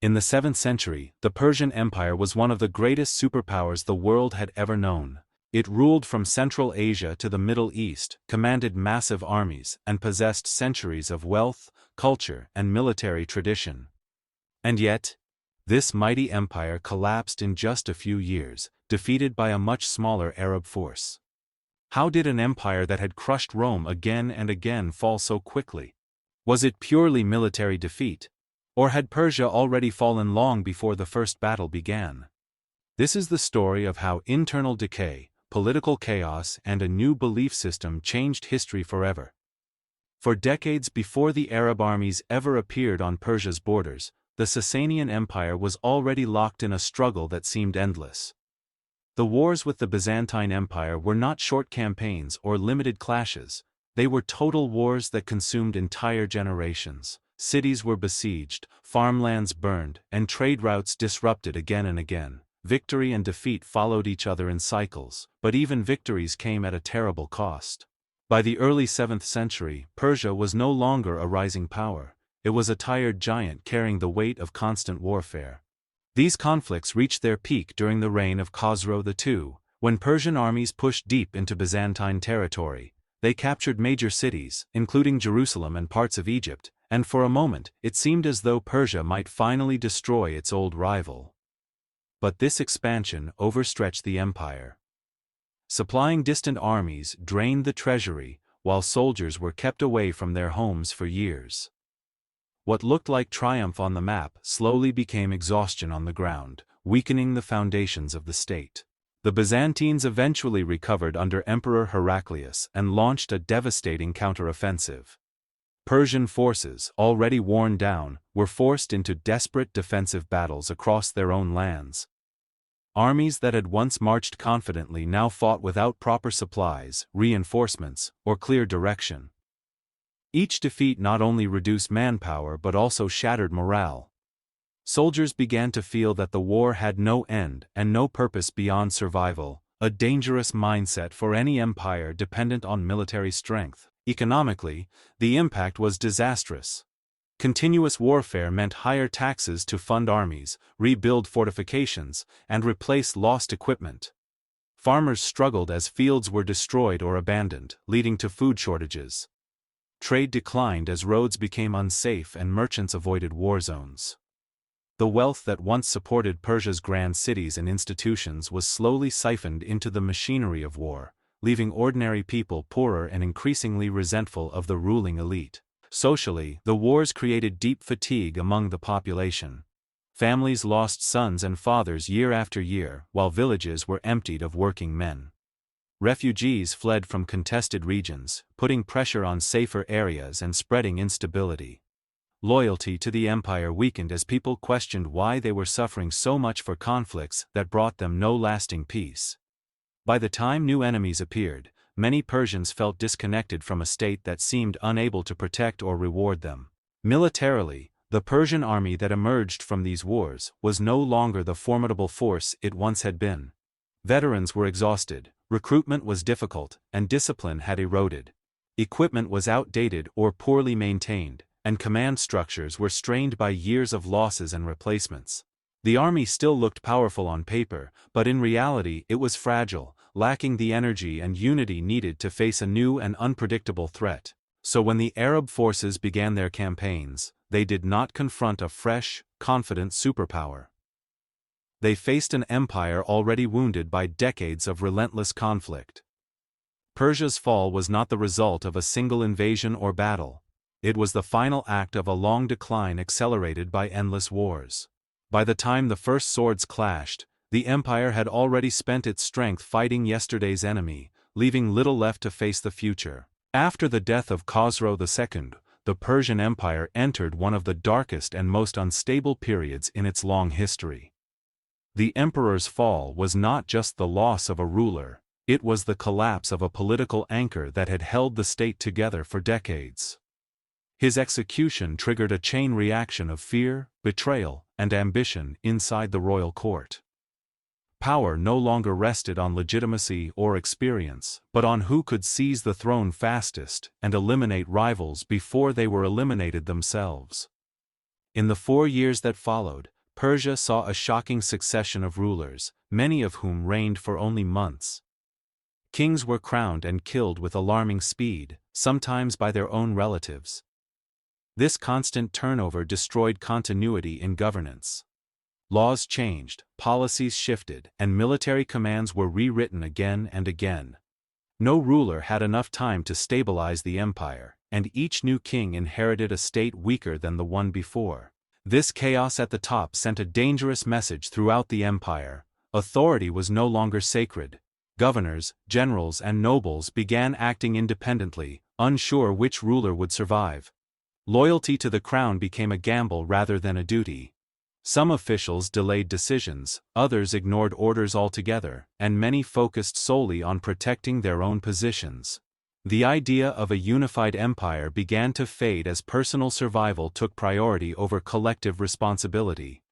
In the 7th century, the Persian Empire was one of the greatest superpowers the world had ever known. It ruled from Central Asia to the Middle East, commanded massive armies, and possessed centuries of wealth, culture, and military tradition. And yet, this mighty empire collapsed in just a few years, defeated by a much smaller Arab force. How did an empire that had crushed Rome again and again fall so quickly? Was it purely military defeat? Or had Persia already fallen long before the first battle began? This is the story of how internal decay, political chaos, and a new belief system changed history forever. For decades before the Arab armies ever appeared on Persia's borders, the Sasanian Empire was already locked in a struggle that seemed endless. The wars with the Byzantine Empire were not short campaigns or limited clashes, they were total wars that consumed entire generations. Cities were besieged, farmlands burned, and trade routes disrupted again and again. Victory and defeat followed each other in cycles, but even victories came at a terrible cost. By the early 7th century, Persia was no longer a rising power. It was a tired giant carrying the weight of constant warfare. These conflicts reached their peak during the reign of Khosrow II, when Persian armies pushed deep into Byzantine territory. They captured major cities, including Jerusalem and parts of Egypt, and for a moment, it seemed as though Persia might finally destroy its old rival. But this expansion overstretched the empire. Supplying distant armies drained the treasury, while soldiers were kept away from their homes for years. What looked like triumph on the map slowly became exhaustion on the ground, weakening the foundations of the state. The Byzantines eventually recovered under Emperor Heraclius and launched a devastating counteroffensive. Persian forces, already worn down, were forced into desperate defensive battles across their own lands. Armies that had once marched confidently now fought without proper supplies, reinforcements, or clear direction. Each defeat not only reduced manpower but also shattered morale. Soldiers began to feel that the war had no end and no purpose beyond survival, a dangerous mindset for any empire dependent on military strength. Economically, the impact was disastrous. Continuous warfare meant higher taxes to fund armies, rebuild fortifications, and replace lost equipment. Farmers struggled as fields were destroyed or abandoned, leading to food shortages. Trade declined as roads became unsafe and merchants avoided war zones. The wealth that once supported Persia's grand cities and institutions was slowly siphoned into the machinery of war, leaving ordinary people poorer and increasingly resentful of the ruling elite. Socially, the wars created deep fatigue among the population. Families lost sons and fathers year after year, while villages were emptied of working men. Refugees fled from contested regions, putting pressure on safer areas and spreading instability. Loyalty to the empire weakened as people questioned why they were suffering so much for conflicts that brought them no lasting peace. By the time new enemies appeared, many Persians felt disconnected from a state that seemed unable to protect or reward them. Militarily, the Persian army that emerged from these wars was no longer the formidable force it once had been. Veterans were exhausted, recruitment was difficult, and discipline had eroded. Equipment was outdated or poorly maintained, and command structures were strained by years of losses and replacements. The army still looked powerful on paper, but in reality it was fragile, lacking the energy and unity needed to face a new and unpredictable threat. So when the Arab forces began their campaigns, they did not confront a fresh, confident superpower. They faced an empire already wounded by decades of relentless conflict. Persia's fall was not the result of a single invasion or battle. It was the final act of a long decline accelerated by endless wars. By the time the first swords clashed, the empire had already spent its strength fighting yesterday's enemy, leaving little left to face the future. After the death of Khosrow II, the Persian Empire entered one of the darkest and most unstable periods in its long history. The emperor's fall was not just the loss of a ruler, it was the collapse of a political anchor that had held the state together for decades. His execution triggered a chain reaction of fear, betrayal, and ambition inside the royal court. Power no longer rested on legitimacy or experience, but on who could seize the throne fastest and eliminate rivals before they were eliminated themselves. In the 4 years that followed, Persia saw a shocking succession of rulers, many of whom reigned for only months. Kings were crowned and killed with alarming speed, sometimes by their own relatives. This constant turnover destroyed continuity in governance. Laws changed, policies shifted, and military commands were rewritten again and again. No ruler had enough time to stabilize the empire, and each new king inherited a state weaker than the one before. This chaos at the top sent a dangerous message throughout the empire. Authority was no longer sacred. Governors, generals, and nobles began acting independently, unsure which ruler would survive. Loyalty to the crown became a gamble rather than a duty. Some officials delayed decisions, others ignored orders altogether, and many focused solely on protecting their own positions. The idea of a unified empire began to fade as personal survival took priority over collective responsibility.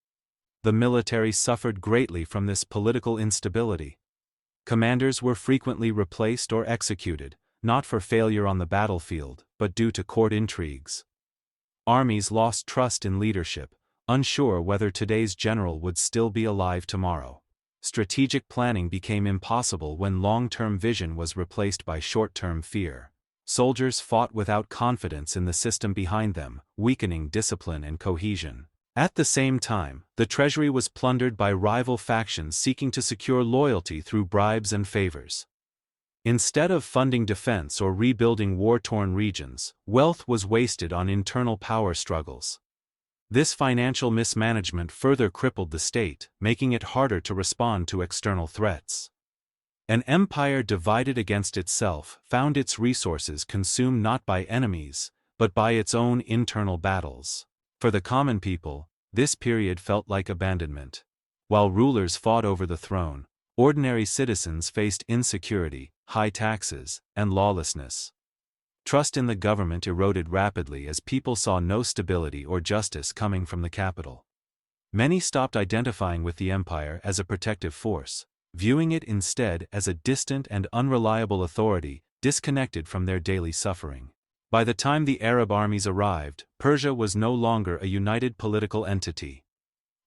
The military suffered greatly from this political instability. Commanders were frequently replaced or executed, not for failure on the battlefield, but due to court intrigues. Armies lost trust in leadership, unsure whether today's general would still be alive tomorrow. Strategic planning became impossible when long-term vision was replaced by short-term fear. Soldiers fought without confidence in the system behind them, weakening discipline and cohesion. At the same time, the treasury was plundered by rival factions seeking to secure loyalty through bribes and favors. Instead of funding defense or rebuilding war-torn regions, wealth was wasted on internal power struggles. This financial mismanagement further crippled the state, making it harder to respond to external threats. An empire divided against itself found its resources consumed not by enemies, but by its own internal battles. For the common people, this period felt like abandonment. While rulers fought over the throne, ordinary citizens faced insecurity, high taxes, and lawlessness. Trust in the government eroded rapidly as people saw no stability or justice coming from the capital. Many stopped identifying with the empire as a protective force, viewing it instead as a distant and unreliable authority, disconnected from their daily suffering. By the time the Arab armies arrived, Persia was no longer a united political entity.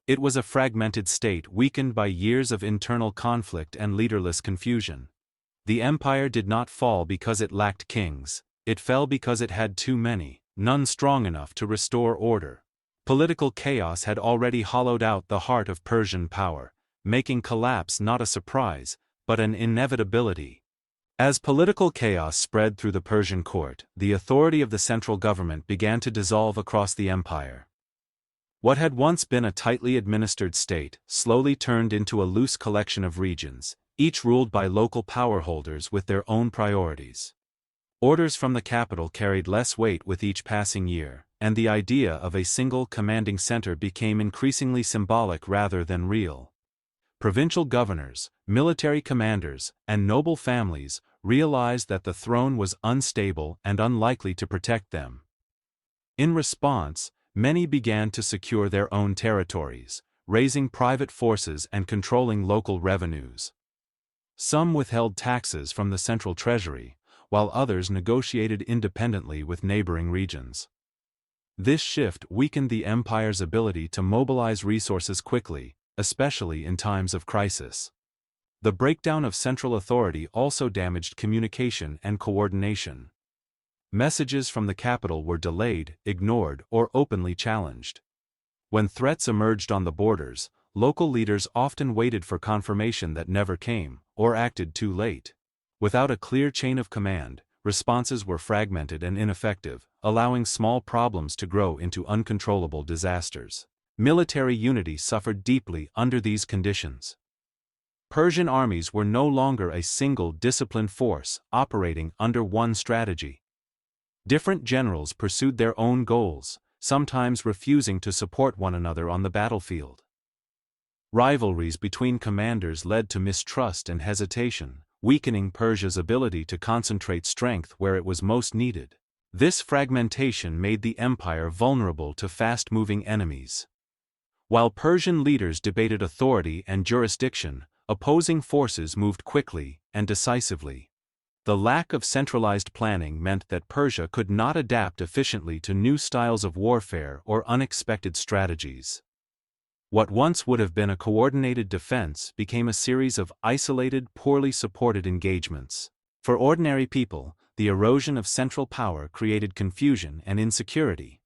It was a fragmented state weakened by years of internal conflict and leaderless confusion. The empire did not fall because it lacked kings. It fell because it had too many, none strong enough to restore order. Political chaos had already hollowed out the heart of Persian power, making collapse not a surprise, but an inevitability. As political chaos spread through the Persian court, the authority of the central government began to dissolve across the empire. What had once been a tightly administered state slowly turned into a loose collection of regions, each ruled by local power holders with their own priorities. Orders from the capital carried less weight with each passing year, and the idea of a single commanding center became increasingly symbolic rather than real. Provincial governors, military commanders, and noble families realized that the throne was unstable and unlikely to protect them. In response, many began to secure their own territories, raising private forces and controlling local revenues. Some withheld taxes from the central treasury, while others negotiated independently with neighboring regions. This shift weakened the empire's ability to mobilize resources quickly, especially in times of crisis. The breakdown of central authority also damaged communication and coordination. Messages from the capital were delayed, ignored, or openly challenged. When threats emerged on the borders, local leaders often waited for confirmation that never came, or acted too late. Without a clear chain of command, responses were fragmented and ineffective, allowing small problems to grow into uncontrollable disasters. Military unity suffered deeply under these conditions. Persian armies were no longer a single disciplined force operating under one strategy. Different generals pursued their own goals, sometimes refusing to support one another on the battlefield. Rivalries between commanders led to mistrust and hesitation, weakening Persia's ability to concentrate strength where it was most needed. This fragmentation made the empire vulnerable to fast-moving enemies. While Persian leaders debated authority and jurisdiction, opposing forces moved quickly and decisively. The lack of centralized planning meant that Persia could not adapt efficiently to new styles of warfare or unexpected strategies. What once would have been a coordinated defense became a series of isolated, poorly supported engagements. For ordinary people, the erosion of central power created confusion and insecurity.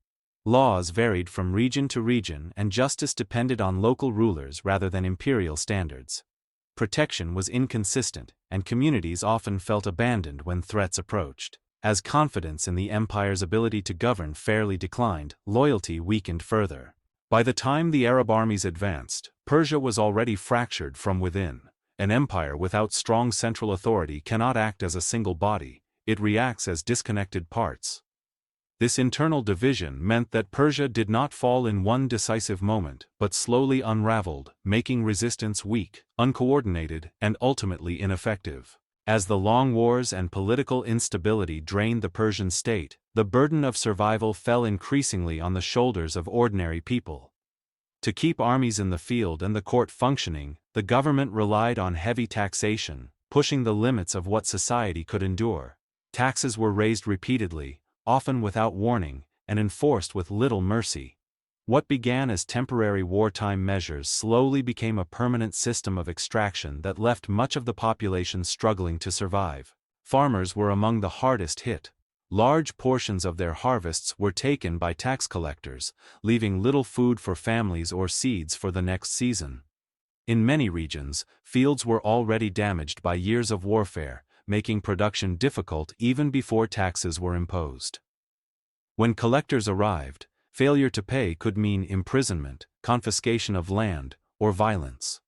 Laws varied from region to region and justice depended on local rulers rather than imperial standards. Protection was inconsistent, and communities often felt abandoned when threats approached. As confidence in the empire's ability to govern fairly declined, loyalty weakened further. By the time the Arab armies advanced, Persia was already fractured from within. An empire without strong central authority cannot act as a single body, it reacts as disconnected parts. This internal division meant that Persia did not fall in one decisive moment, but slowly unraveled, making resistance weak, uncoordinated, and ultimately ineffective. As the long wars and political instability drained the Persian state, the burden of survival fell increasingly on the shoulders of ordinary people. To keep armies in the field and the court functioning, the government relied on heavy taxation, pushing the limits of what society could endure. Taxes were raised repeatedly, often without warning, and enforced with little mercy. What began as temporary wartime measures slowly became a permanent system of extraction that left much of the population struggling to survive. Farmers were among the hardest hit. Large portions of their harvests were taken by tax collectors, leaving little food for families or seeds for the next season. In many regions, fields were already damaged by years of warfare, making production difficult even before taxes were imposed. When collectors arrived, failure to pay could mean imprisonment, confiscation of land, or violence.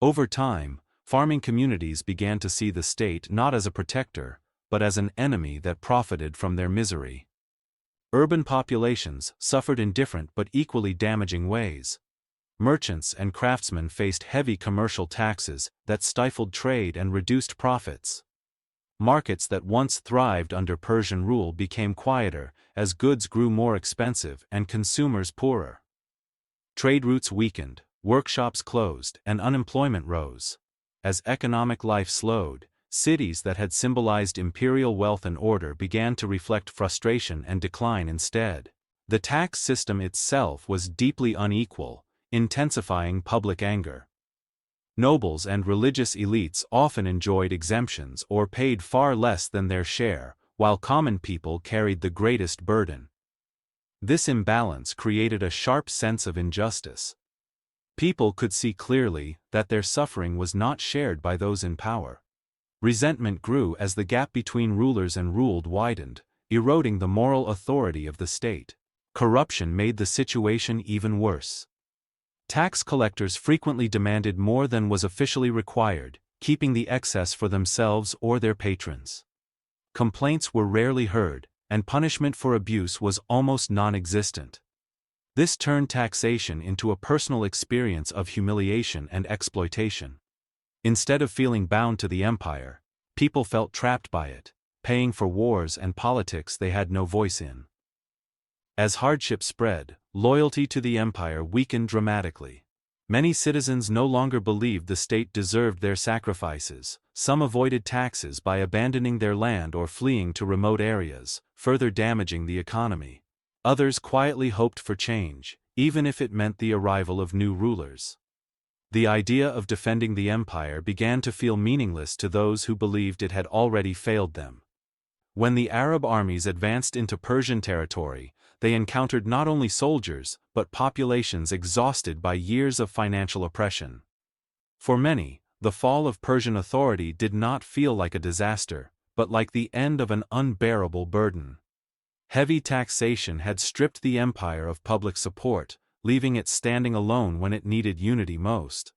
Over time, farming communities began to see the state not as a protector, but as an enemy that profited from their misery. Urban populations suffered in different but equally damaging ways. Merchants and craftsmen faced heavy commercial taxes that stifled trade and reduced profits. Markets that once thrived under Persian rule became quieter as goods grew more expensive and consumers poorer. Trade routes weakened, workshops closed, and unemployment rose. As economic life slowed, cities that had symbolized imperial wealth and order began to reflect frustration and decline instead. The tax system itself was deeply unequal, intensifying public anger. Nobles and religious elites often enjoyed exemptions or paid far less than their share, while common people carried the greatest burden. This imbalance created a sharp sense of injustice. People could see clearly that their suffering was not shared by those in power. Resentment grew as the gap between rulers and ruled widened, eroding the moral authority of the state. Corruption made the situation even worse. Tax collectors frequently demanded more than was officially required, keeping the excess for themselves or their patrons. Complaints were rarely heard, and punishment for abuse was almost non-existent. This turned taxation into a personal experience of humiliation and exploitation. Instead of feeling bound to the empire, people felt trapped by it, paying for wars and politics they had no voice in. As hardship spread, loyalty to the empire weakened dramatically. Many citizens no longer believed the state deserved their sacrifices. Some avoided taxes by abandoning their land or fleeing to remote areas, further damaging the economy. Others quietly hoped for change, even if it meant the arrival of new rulers. The idea of defending the empire began to feel meaningless to those who believed it had already failed them. When the Arab armies advanced into Persian territory, they encountered not only soldiers, but populations exhausted by years of financial oppression. For many, the fall of Persian authority did not feel like a disaster, but like the end of an unbearable burden. Heavy taxation had stripped the empire of public support, leaving it standing alone when it needed unity most.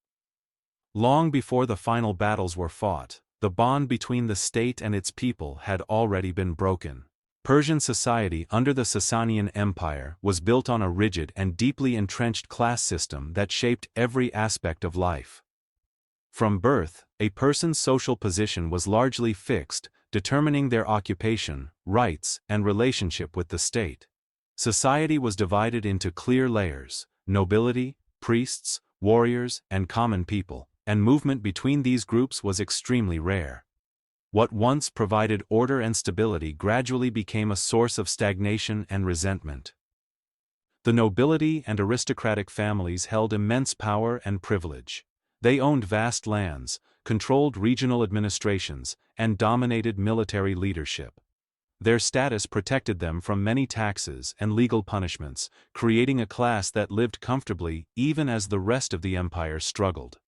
Long before the final battles were fought, the bond between the state and its people had already been broken. Persian society under the Sasanian Empire was built on a rigid and deeply entrenched class system that shaped every aspect of life. From birth, a person's social position was largely fixed, determining their occupation, rights, and relationship with the state. Society was divided into clear layers: nobility, priests, warriors, and common people, and movement between these groups was extremely rare. What once provided order and stability gradually became a source of stagnation and resentment. The nobility and aristocratic families held immense power and privilege. They owned vast lands, controlled regional administrations, and dominated military leadership. Their status protected them from many taxes and legal punishments, creating a class that lived comfortably even as the rest of the empire struggled.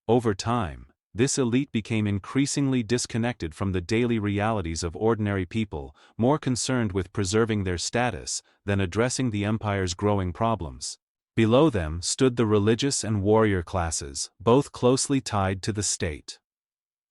Over time, this elite became increasingly disconnected from the daily realities of ordinary people, more concerned with preserving their status than addressing the empire's growing problems. Below them stood the religious and warrior classes, both closely tied to the state.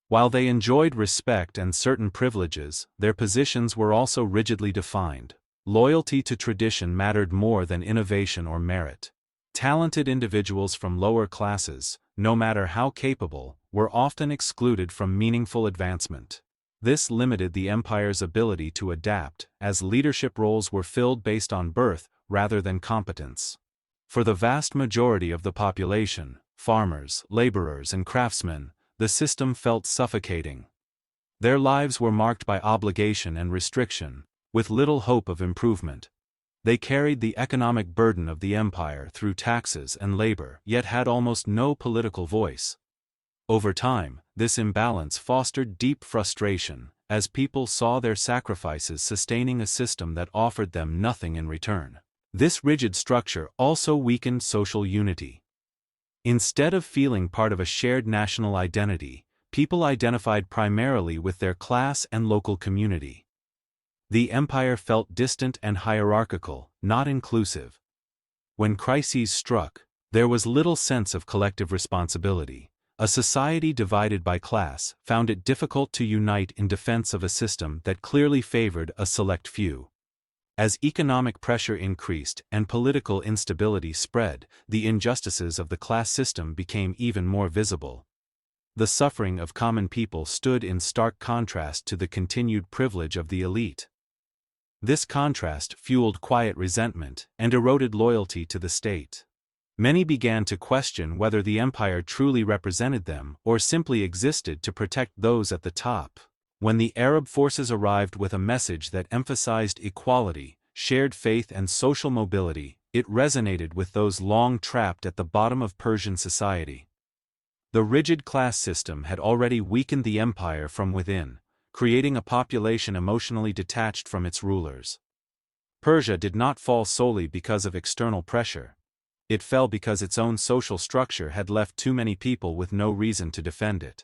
While they enjoyed respect and certain privileges, their positions were also rigidly defined. Loyalty to tradition mattered more than innovation or merit. Talented individuals from lower classes, no matter how capable, were often excluded from meaningful advancement. This limited the empire's ability to adapt, as leadership roles were filled based on birth rather than competence. For the vast majority of the population, farmers, laborers, and craftsmen, the system felt suffocating. Their lives were marked by obligation and restriction, with little hope of improvement. They carried the economic burden of the empire through taxes and labor, yet had almost no political voice. Over time, this imbalance fostered deep frustration, as people saw their sacrifices sustaining a system that offered them nothing in return. This rigid structure also weakened social unity. Instead of feeling part of a shared national identity, people identified primarily with their class and local community. The empire felt distant and hierarchical, not inclusive. When crises struck, there was little sense of collective responsibility. A society divided by class found it difficult to unite in defense of a system that clearly favored a select few. As economic pressure increased and political instability spread, the injustices of the class system became even more visible. The suffering of common people stood in stark contrast to the continued privilege of the elite. This contrast fueled quiet resentment and eroded loyalty to the state. Many began to question whether the empire truly represented them or simply existed to protect those at the top. When the Arab forces arrived with a message that emphasized equality, shared faith, and social mobility, it resonated with those long trapped at the bottom of Persian society. The rigid class system had already weakened the empire from within, creating a population emotionally detached from its rulers. Persia did not fall solely because of external pressure. It fell because its own social structure had left too many people with no reason to defend it.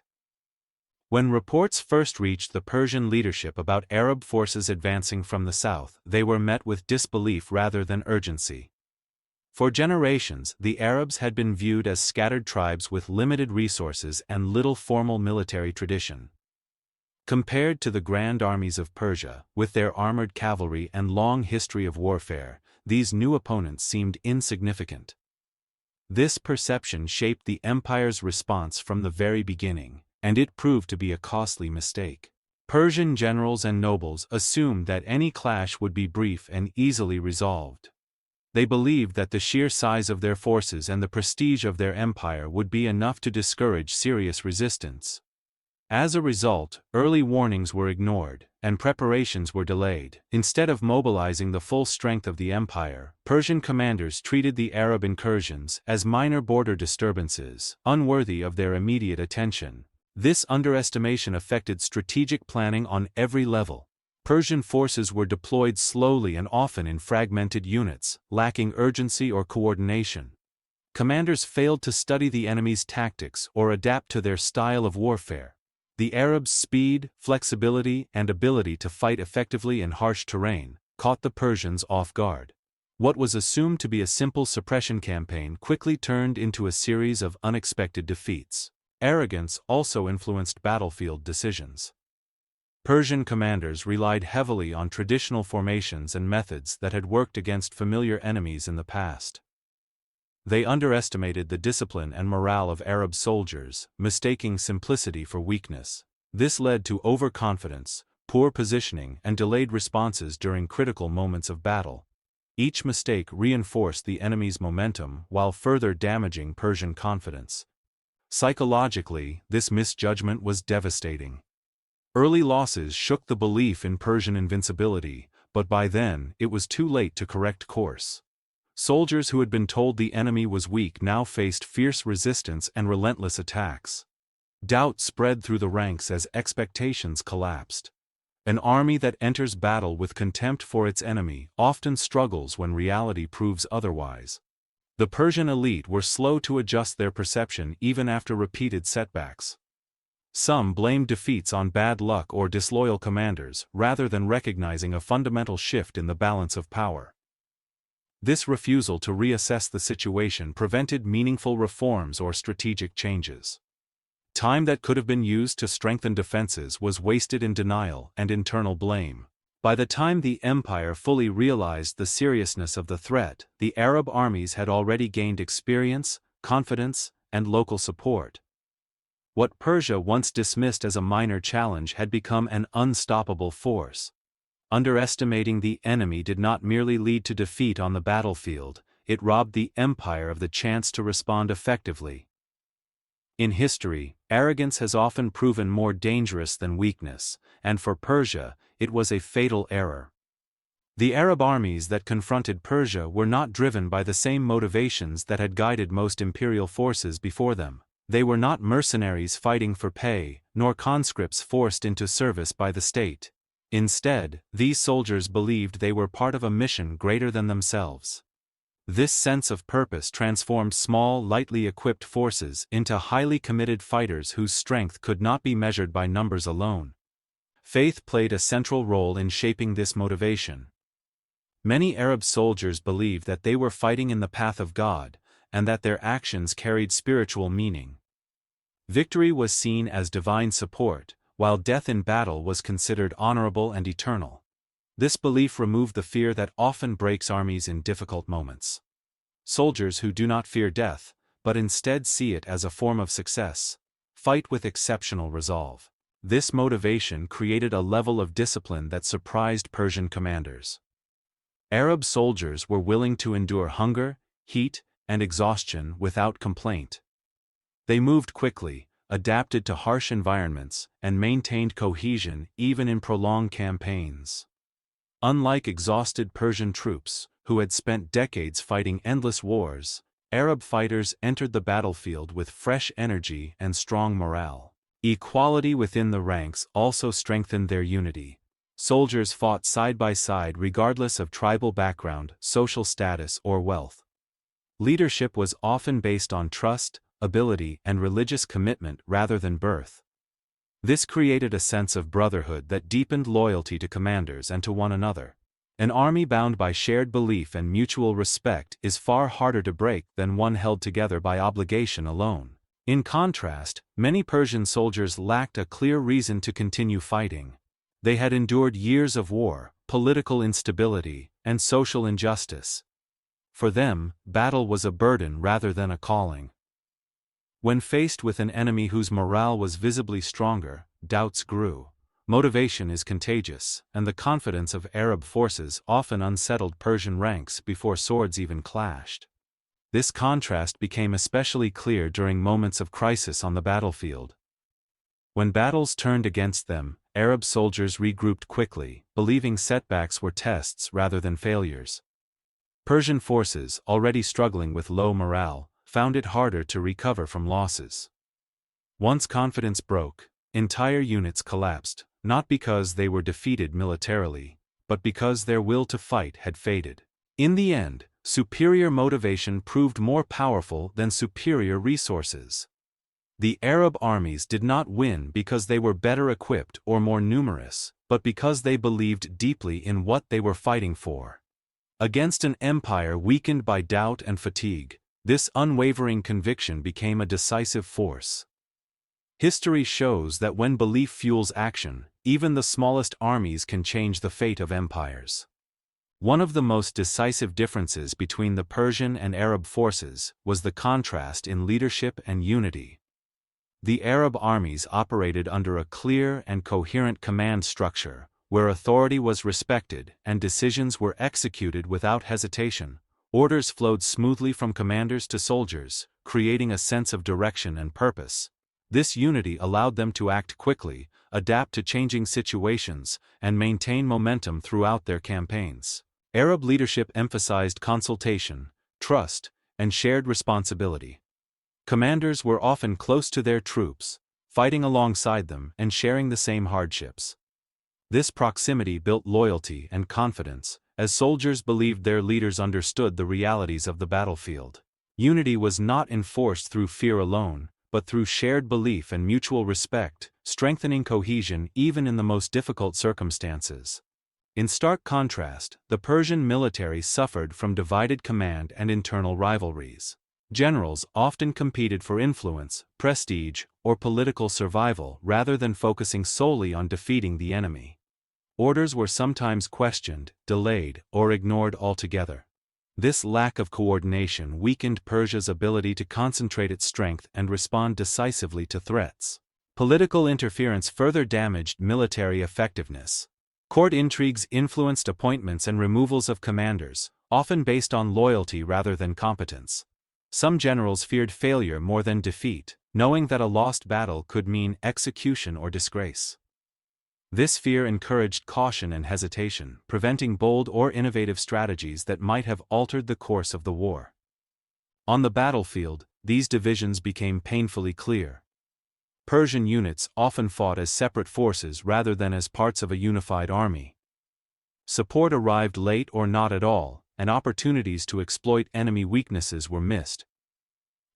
When reports first reached the Persian leadership about Arab forces advancing from the south, they were met with disbelief rather than urgency. For generations, the Arabs had been viewed as scattered tribes with limited resources and little formal military tradition. Compared to the grand armies of Persia, with their armored cavalry and long history of warfare, these new opponents seemed insignificant. This perception shaped the empire's response from the very beginning, and it proved to be a costly mistake. Persian generals and nobles assumed that any clash would be brief and easily resolved. They believed that the sheer size of their forces and the prestige of their empire would be enough to discourage serious resistance. As a result, early warnings were ignored, and preparations were delayed. Instead of mobilizing the full strength of the empire, Persian commanders treated the Arab incursions as minor border disturbances, unworthy of their immediate attention. This underestimation affected strategic planning on every level. Persian forces were deployed slowly and often in fragmented units, lacking urgency or coordination. Commanders failed to study the enemy's tactics or adapt to their style of warfare. The Arabs' speed, flexibility, and ability to fight effectively in harsh terrain caught the Persians off guard. What was assumed to be a simple suppression campaign quickly turned into a series of unexpected defeats. Arrogance also influenced battlefield decisions. Persian commanders relied heavily on traditional formations and methods that had worked against familiar enemies in the past. They underestimated the discipline and morale of Arab soldiers, mistaking simplicity for weakness. This led to overconfidence, poor positioning, and delayed responses during critical moments of battle. Each mistake reinforced the enemy's momentum while further damaging Persian confidence. Psychologically, this misjudgment was devastating. Early losses shook the belief in Persian invincibility, but by then it was too late to correct course. Soldiers who had been told the enemy was weak now faced fierce resistance and relentless attacks. Doubt spread through the ranks as expectations collapsed. An army that enters battle with contempt for its enemy often struggles when reality proves otherwise. The Persian elite were slow to adjust their perception even after repeated setbacks. Some blamed defeats on bad luck or disloyal commanders rather than recognizing a fundamental shift in the balance of power. This refusal to reassess the situation prevented meaningful reforms or strategic changes. Time that could have been used to strengthen defenses was wasted in denial and internal blame. By the time the empire fully realized the seriousness of the threat, the Arab armies had already gained experience, confidence, and local support. What Persia once dismissed as a minor challenge had become an unstoppable force. Underestimating the enemy did not merely lead to defeat on the battlefield, it robbed the empire of the chance to respond effectively. In history, arrogance has often proven more dangerous than weakness, and for Persia, it was a fatal error. The Arab armies that confronted Persia were not driven by the same motivations that had guided most imperial forces before them. They were not mercenaries fighting for pay, nor conscripts forced into service by the state. Instead, these soldiers believed they were part of a mission greater than themselves. This sense of purpose transformed small, lightly equipped forces into highly committed fighters whose strength could not be measured by numbers alone. Faith played a central role in shaping this motivation. Many Arab soldiers believed that they were fighting in the path of God, and that their actions carried spiritual meaning. Victory was seen as divine support, while death in battle was considered honorable and eternal. This belief removed the fear that often breaks armies in difficult moments. Soldiers who do not fear death, but instead see it as a form of success, fight with exceptional resolve. This motivation created a level of discipline that surprised Persian commanders. Arab soldiers were willing to endure hunger, heat, and exhaustion without complaint. They moved quickly, adapted to harsh environments, and maintained cohesion even in prolonged campaigns. Unlike exhausted Persian troops, who had spent decades fighting endless wars, Arab fighters entered the battlefield with fresh energy and strong morale. Equality within the ranks also strengthened their unity. Soldiers fought side by side regardless of tribal background, social status, or wealth. Leadership was often based on trust, ability, and religious commitment rather than birth. This created a sense of brotherhood that deepened loyalty to commanders and to one another. An army bound by shared belief and mutual respect is far harder to break than one held together by obligation alone. In contrast, many Persian soldiers lacked a clear reason to continue fighting. They had endured years of war, political instability, and social injustice. For them, battle was a burden rather than a calling. When faced with an enemy whose morale was visibly stronger, doubts grew. Motivation is contagious, and the confidence of Arab forces often unsettled Persian ranks before swords even clashed. This contrast became especially clear during moments of crisis on the battlefield. When battles turned against them, Arab soldiers regrouped quickly, believing setbacks were tests rather than failures. Persian forces, already struggling with low morale, found it harder to recover from losses. Once confidence broke, entire units collapsed, not because they were defeated militarily, but because their will to fight had faded. In the end, superior motivation proved more powerful than superior resources. The Arab armies did not win because they were better equipped or more numerous, but because they believed deeply in what they were fighting for. Against an empire weakened by doubt and fatigue, this unwavering conviction became a decisive force. History shows that when belief fuels action, even the smallest armies can change the fate of empires. One of the most decisive differences between the Persian and Arab forces was the contrast in leadership and unity. The Arab armies operated under a clear and coherent command structure, where authority was respected and decisions were executed without hesitation. Orders flowed smoothly from commanders to soldiers, creating a sense of direction and purpose. This unity allowed them to act quickly, adapt to changing situations, and maintain momentum throughout their campaigns. Arab leadership emphasized consultation, trust, and shared responsibility. Commanders were often close to their troops, fighting alongside them and sharing the same hardships. This proximity built loyalty and confidence, as soldiers believed their leaders understood the realities of the battlefield. Unity was not enforced through fear alone, but through shared belief and mutual respect, strengthening cohesion even in the most difficult circumstances. In stark contrast, the Persian military suffered from divided command and internal rivalries. Generals often competed for influence, prestige, or political survival rather than focusing solely on defeating the enemy. Orders were sometimes questioned, delayed, or ignored altogether. This lack of coordination weakened Persia's ability to concentrate its strength and respond decisively to threats. Political interference further damaged military effectiveness. Court intrigues influenced appointments and removals of commanders, often based on loyalty rather than competence. Some generals feared failure more than defeat, knowing that a lost battle could mean execution or disgrace. This fear encouraged caution and hesitation, preventing bold or innovative strategies that might have altered the course of the war. On the battlefield, these divisions became painfully clear. Persian units often fought as separate forces rather than as parts of a unified army. Support arrived late or not at all, and opportunities to exploit enemy weaknesses were missed.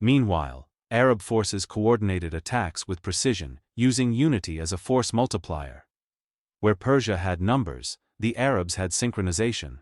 Meanwhile, Arab forces coordinated attacks with precision, using unity as a force multiplier. Where Persia had numbers, the Arabs had synchronization.